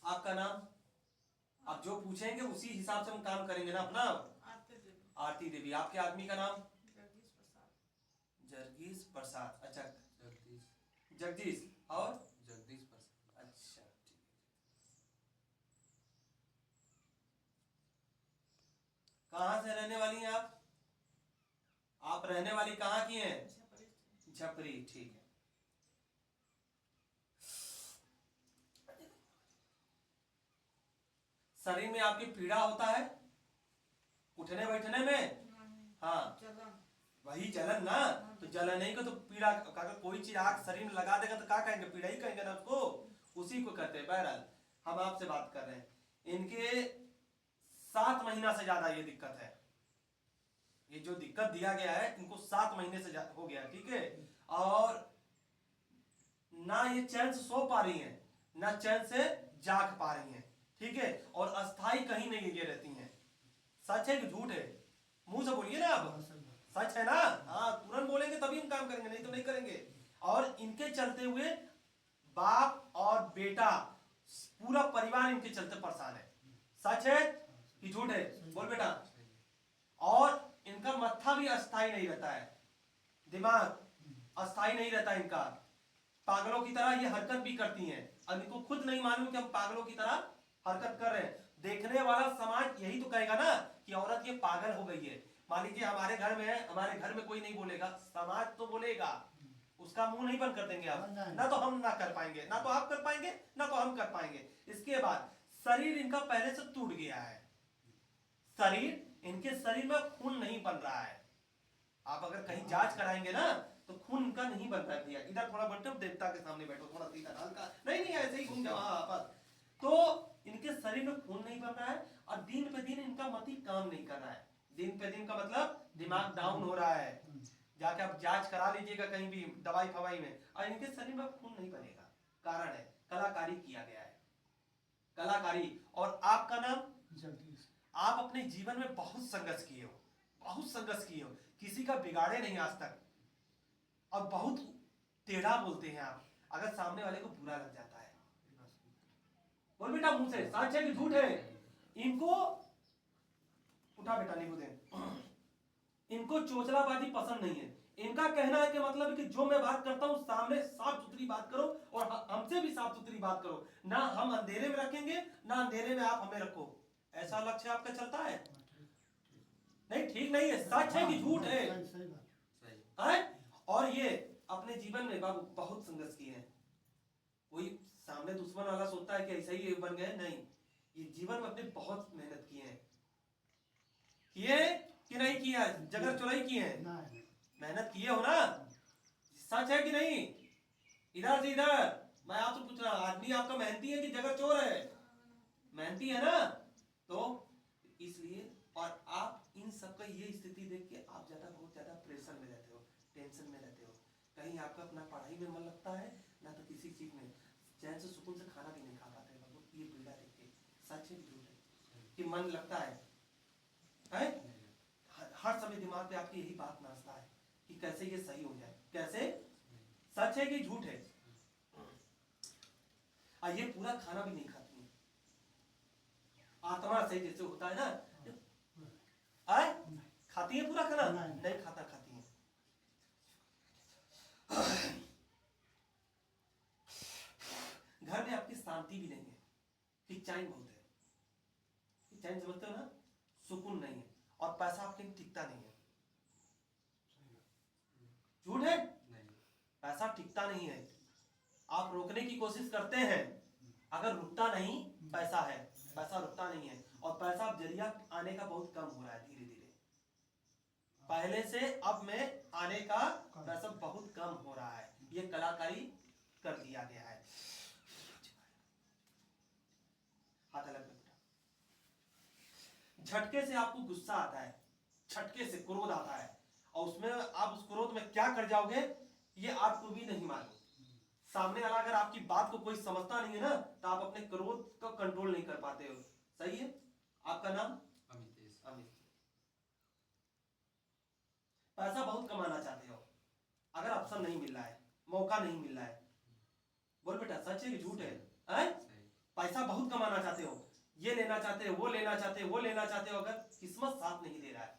आपका नाम? आप जो पूछेंगे उसी हिसाब से हम काम करेंगे ना अपना। आरती देवी। आपके आदमी का नाम? जगदीश प्रसाद। अच्छा, जगदीश और जगदीश प्रसाद। अच्छा ठीक है। कहाँ से रहने वाली हैं आप? आप रहने वाली कहाँ की हैं? झपरी। ठीक है। शरीर में आपकी पीड़ा होता है उठने बैठने में? हाँ, वही जलन ना। तो जलन ही को तो पीड़ा। अगर कोई चीज आग शरीर में लगा देगा तो क्या कहेंगे? पीड़ा ही कहेंगे ना उसको। उसी को कहते हैं। बहरहाल हम आपसे बात कर रहे हैं। इनके 7 महीना से ज्यादा ये दिक्कत है। ये जो दिक्कत दिया गया है इनको 7 महीने से हो गया। ठीक है। और ना ये चैन से सो पा रही हैं, ना चैन से जाग पा रही हैं। ठीक है। और अस्थाई कहीं नहीं ये रहती हैं। सच है कि झूठ है? मुंह से बोलिए ना आप। सच है ना? हाँ, तुरंत बोलेंगे तभी हम काम करेंगे, नहीं तो नहीं करेंगे। और इनके चलते हुए बाप और बेटा, पूरा परिवार इनके चलते परेशान है। सच है कि झूठ है? बोल बेटा। और इनका मत्था भी अस्थाई नहीं रहता है, दिमाग अस्थाई नहीं रहता इनका। पागलों की तरह ये हरकत भी करती हैं। अब इनको खुद नहीं मालूम कि हम पागलों की तरह हरकत कर रहे हैं। देखने वाला समाज यही तो कहेगा ना कि औरत ये पागल हो गई है। मान लीजिए हमारे घर में है, हमारे घर में कोई नहीं बोलेगा, समाज तो बोलेगा। उसका मुंह नहीं बंद कर देंगे आप। ना तो हम ना कर पाएंगे, ना तो आप कर पाएंगे, ना तो हम कर पाएंगे। इसके बाद शरीर इनका पहले से टूट गया है। इनके शरीर में खून नहीं बन रहा है। आप अगर कहीं जांच कराएंगे ना तो खून इनका नहीं बनता है। भैया इधर थोड़ा बैठो, देवता के सामने बैठो, थोड़ा सीधा हल्का नहीं नहीं ऐसे ही घूम जाओ आपस। तो इनके शरीर में खून नहीं बन रहा है और दिन पे दिन इनका मति काम नहीं कर रहा है। दिन पे दिन का मतलब दिमाग डाउन हो रहा है। जाके आप जांच करा लीजिएगा कहीं भी दवाई फवाई में, और इनके शरीर में खून नहीं बनेगा। कारण है कलाकारी किया गया है, कलाकारी। और आपका नाम? जगदीश। आप अपने जीवन में बहुत संघर्ष किए हो, बहुत संघर्ष किए हो, किसी का बिगाड़े नहीं आज तक। और बहुत टेढ़ा बोलते हैं आप, अगर सामने वाले को बुरा लग जाता है। बोल बेटा मुंह से, सच है कि झूठ है? इनको उठा बेटा, नहीं दे। इनको चोचलाबाजी पसंद नहीं है। इनका कहना है कि मतलब है कि जो मैं बात करता हूं सामने साफ सुथरी बात करो और हमसे भी साफ सुथरी बात करो। ना हम अंधेरे में रखेंगे, ना अंधेरे में आप हमें रखो। ऐसा लक्ष्य आपका चलता है? नहीं, ठीक नहीं है। सच है कि झूठ है? सही बात। है? और ये अपने जीवन में बाबू बहुत संघर्ष किए हैं। कोई सामने दुश्मन वाला सोचता है कि ऐसा ही बन गए, नहीं। ये जीवन में अपने बहुत मेहनत किए हैं। किए कि नहीं किया? जगर चुराई किए हैं, मेहनत किए हो ना? सच है कि नहीं? इधर से इधर मैं आपसे पूछ रहा हूं, आदमी आपका मेहनती है कि जगर चोर है? मेहनती है ना? तो इसलिए, और आप इन सबका ये स्थिति देख के आप बहुत ज्यादा प्रेशर में रहते हो, टेंशन में रहते हो। कहीं आपका अपना पढ़ाई में मन लगता है ना, तो किसी चीज में चैन से सुकून से खाना भी नहीं खा पाते हैं। ये पीड़ा देख के सच है कि झूठ है कि मन लगता है? हर समय दिमाग पे आपकी यही बात नाचता है कि कैसे ये सही हो जाए, कैसे? सच है कि झूठ है? और ये पूरा खाना भी नहीं खाती है, आत्मा से जैसे होता है ना, आए खाती है पूरा खाना? नहीं खाती है। घर में आपकी शांति भी नहीं है, हिचैन बहुत है। हिचैन समझते हो ना? सुकून नहीं है, और पैसा आपके टिकता नहीं है। झूठ है? नहीं। पैसा टिकता नहीं है। आप रोकने की कोशिश करते हैं, अगर रुकता नहीं। पैसा है, पैसा रुकता नहीं है। और पैसा जरिया आने का बहुत कम हो रहा है धीरे धीरे। पहले से अब में आने का पैसा बहुत कम हो रहा है। ये कलाकारी कर दिया गया है। हाथ अलग रखना। झटके से आपको गुस्सा आता है, झटके से क्रोध आता है, और उसमें आप उस क्रोध में क्या कर जाओगे ये आपको भी नहीं मालूम। सामने वाला अगर आपकी बात को कोई समझता नहीं है ना, तो आप अपने क्रोध का कंट्रोल नहीं कर पाते हो। सही है? आपका नाम? अमितेश। अमित। पैसा बहुत कमाना चाहते हो, अगर अवसर नहीं मिल रहा है, मौका नहीं मिल रहा है। बोल बेटा, सच है कि झूठ है? पैसा बहुत कमाना चाहते हो, ये लेना चाहते हो, वो लेना चाहते हो, वो लेना चाहते हो, अगर किस्मत साथ नहीं दे रहा है,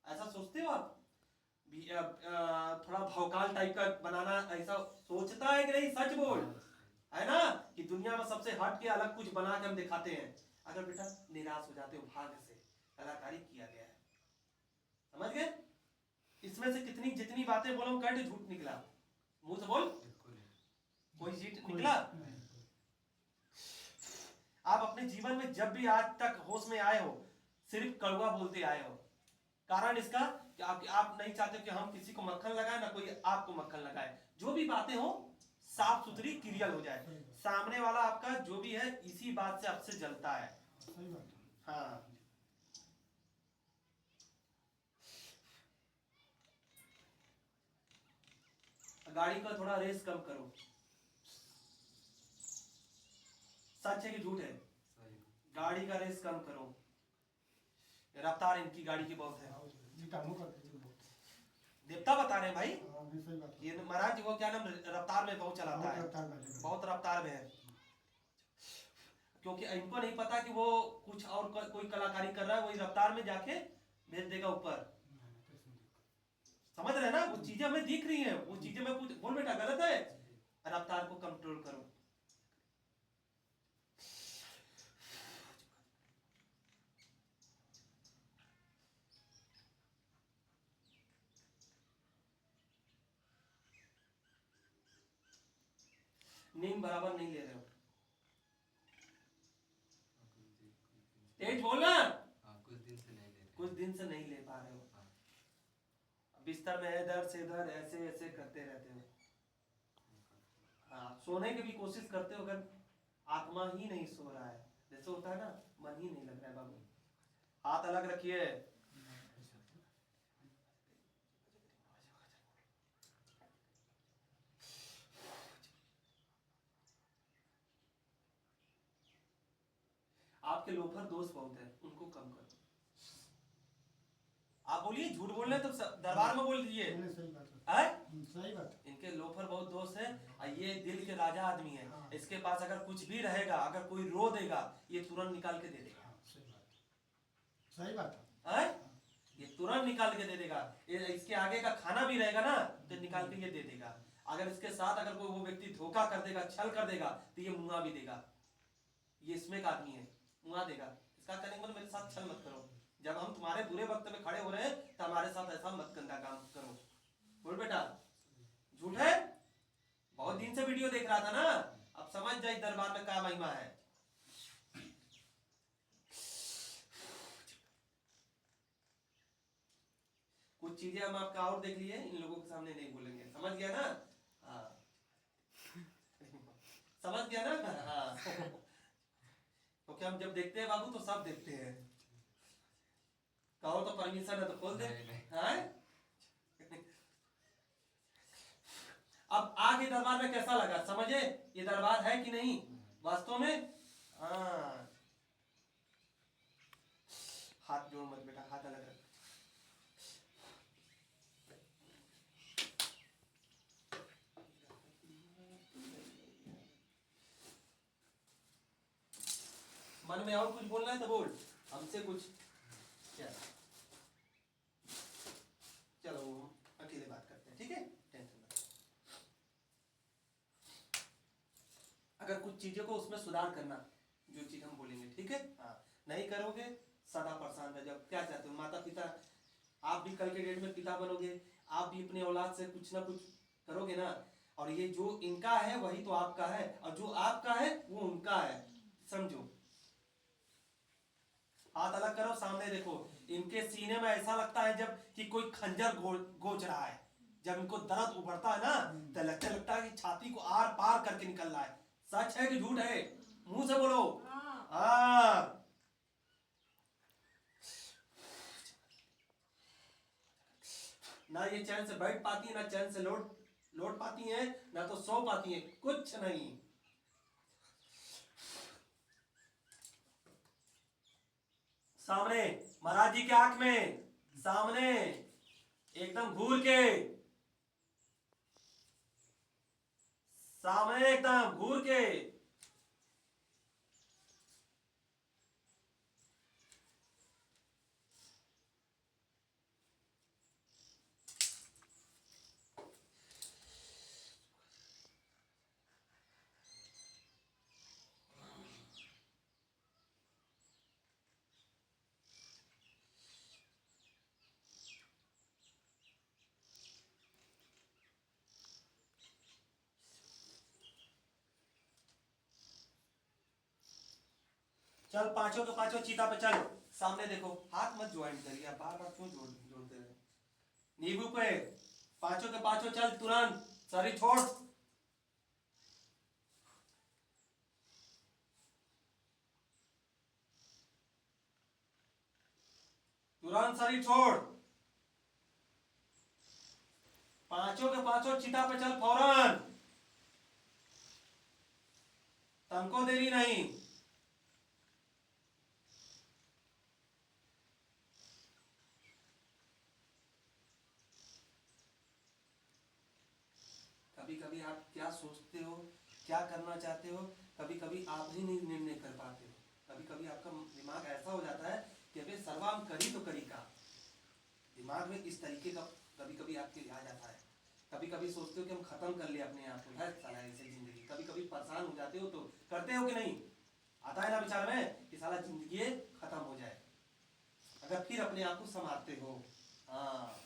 ऐसा सोचते हो आप? थोड़ा भौकाल टाइप का बनाना, ऐसा सोचता है कि नहीं? सच बोल, है ना, कि दुनिया में सबसे हट के अलग कुछ बना के हम दिखाते हैं। अगर बेटा निराश हो जाते हो, भाग्य से कलाकारी किया गया है, समझ गए? इसमें से कितनी जितनी बातें बोलो कट झूठ निकला, मुंह से बोल कोई झूठ निकला? आप अपने जीवन में जब भी आज तक होश में आए हो, सिर्फ कड़वा बोलते आए हो। कारण इसका कि आप नहीं चाहते कि हम किसी को मक्खन लगाए, ना कोई आपको मक्खन लगाए। जो भी बातें हो साफ सुथरी क्लियर हो जाए, सामने वाला आपका जो भी है इसी बात से आपसे जलता है। हाँ, गाड़ी का थोड़ा रेस कम करो। सच है कि झूठ है? गाड़ी का रेस कम करो, रफ्तार इनकी गाड़ी की बहुत है। देवता बता रहे हैं भाई, ये महाराज वो क्या नाम, रफ्तार में बहुत चलाता है, बहुत रफ्तार में है, क्योंकि इनको नहीं पता कि वो कुछ और कोई कलाकारी कर रहा है, वही रफ्तार में जाके भेज देगा ऊपर। समझ रहे हैं ना? वो चीजें हमें दिख रही हैं, वो चीजें मैं बोल बेटा गलत है, रफ्तार को कंट्रोल करो। नींद बराबर नहीं ले रहे हो, तेज बोलना। कुछ दिन से नहीं ले रहे। कुछ दिन से नहीं ले पा रहे हो, बिस्तर में इधर से इधर ऐसे ऐसे करते रहते हो। हाँ, सोने की भी कोशिश करते हो, अगर आत्मा ही नहीं सो रहा है, जैसे होता है ना, मन ही नहीं लग रहा है। बाबू हाथ अलग रखिए। आपके लोफर दोस्त बहुत है, उनको कम करो। आप बोलिए, झूठ बोल रहे हैं तो दरबार में बोल दीजिए। सही बात। इनके लोफर बहुत दोस्त है, और ये दिल के राजा आदमी है। इसके पास अगर कुछ भी रहेगा, अगर कोई रो देगा, ये तुरंत निकाल के दे देगा। सही बात है, ये तुरंत निकाल के दे देगा। इसके आगे का खाना भी रहेगा ना, तो निकाल के ये दे देगा। अगर इसके साथ अगर कोई वो व्यक्ति धोखा कर देगा, छल कर देगा, तो ये मुआ भी देगा। ये इसमें का आदमी है, मुआ देगा। इसका कहने का मतलब मेरे साथ छल मत करो, जब हम तुम्हारे बुरे वक्त में खड़े हो रहे हैं तो हमारे साथ ऐसा मत गंदा काम करो। बोल बेटा, झूठ है? बहुत दिन से वीडियो देख रहा था ना, अब समझ जाए दरबार में क्या महिमा है। कुछ चीजें हम आपका और देख लिए, इन लोगों के सामने नहीं बोलेंगे, समझ गया ना? हाँ, समझ गया ना? हाँ, क्योंकि हम जब देखते हैं बाबू तो सब देखते हैं। कहो तो परमिशन है तो खोल दे। हाँ? अब आगे दरबार में कैसा लगा, समझे? ये दरबार है कि नहीं वास्तव में? हाँ, हाथ जोड़ मत बेटा, हाथ अलग रख। मन में और कुछ बोलना है तो बोल, हमसे कुछ क्या? चलो अकेले बात करते हैं, ठीक है? टेंशन मत। अगर कुछ चीजों को उसमें सुधार करना, जो चीज हम बोलेंगे, ठीक है? हाँ, नहीं करोगे सदा परेशान रह जाओ। क्या चाहते हो? माता पिता, आप भी कल के डेट में पिता बनोगे, आप भी अपने औलाद से कुछ ना कुछ करोगे ना। और ये जो इनका है वही तो आपका है, और जो आपका है वो उनका है, समझो। हाथ अलग करो, सामने देखो। इनके सीने में ऐसा लगता है जब कि कोई खंजर गोच रहा है। जब इनको दर्द उभरता है ना, तो लगता है कि छाती को आर पार करके निकल रहा है। सच है कि झूठ है? मुंह से बोलो। हाँ, ना ये चैन से बैठ पाती है, ना चैन से लौट पाती है, ना तो सो पाती है, कुछ नहीं। सामने महाराज जी के आंख में, सामने एकदम घूर के, सामने एकदम घूर के। चल पांचों के पांचों चीता पे चल। सामने देखो, हाथ मत ज्वाइंट करिए, आप बार बार क्यों जोड़ते रहे। नींबू पे पांचों के पांचों चल, तुरंत शरीर छोड़। तुरंत शरीर छोड़। पांचों के पांचों चिता पे चल फौरन, तनको देरी नहीं। कभी कभी आप क्या सोचते हो, क्या करना चाहते हो, कभी कभी आप ही नहीं निर्णय कर पाते हो। कभी कभी आपका दिमाग ऐसा हो जाता है कि अबे सर्वाम करी तो करी का, दिमाग में इस तरीके का कभी कभी आपके आ जाता है। कभी कभी सोचते हो कि हम खत्म कर ले अपने आप को, है साला ऐसे जिंदगी। कभी कभी परेशान हो जाते हो तो करते हो कि नहीं, आता है ना विचार में कि साला जिंदगी खत्म हो जाए, अगर फिर अपने आप को संभालते हो। हाँ,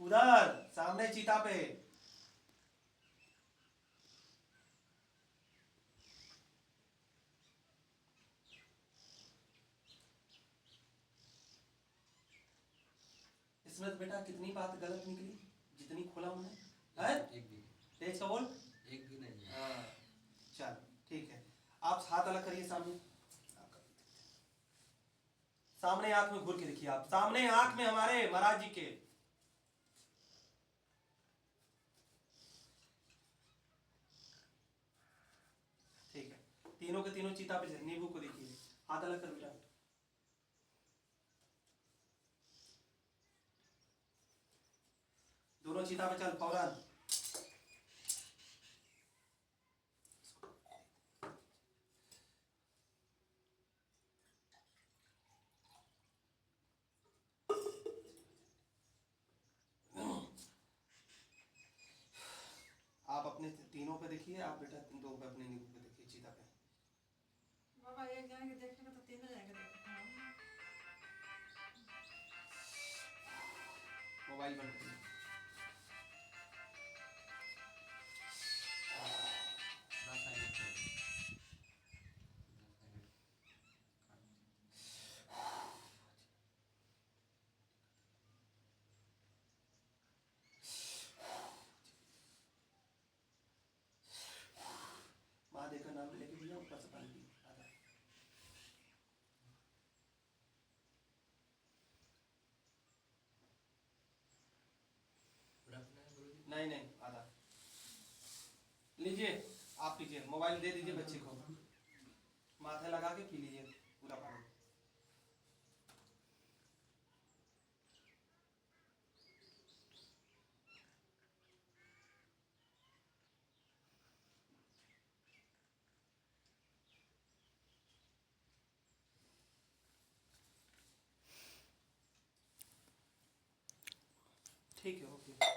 उधर सामने चीता पे इसमें बेटा कितनी बात गलत निकली, जितनी खोला हमने है। एक भी तेज का बोल। एक भी नहीं है। हाँ, चल ठीक है। आप हाथ अलग करिए सामने, सामने आंख में घूर के देखिए, आप सामने आंख में हमारे महाराज जी के। ठीक है, तीनों के तीनों चीता पे नींबू को देखिए, हाथ अलग कर बेटा। दोनों चीता पे चल फौरन। आप अपने तीनों पे देखिए, आप बेटा दो पे अपने नींबू पे देखिए, चीता पे। बाबा एक जाएंगे देखने को तो तीनों जाएंगे देखने। मोबाइल बंद करिए। थोड़ा साइलेंट कर दो। थोड़ा महादेव का नाम लेके भैया ऊपर से पानी पी आधा। पूरा पीना है गुरुजी? नहीं नहीं, आधा लीजिए। आप पीजिए, मोबाइल दे दीजिए बच्चे को, माथे लगा के पी लीजिए पूरा पानी। ठीक है, ओके।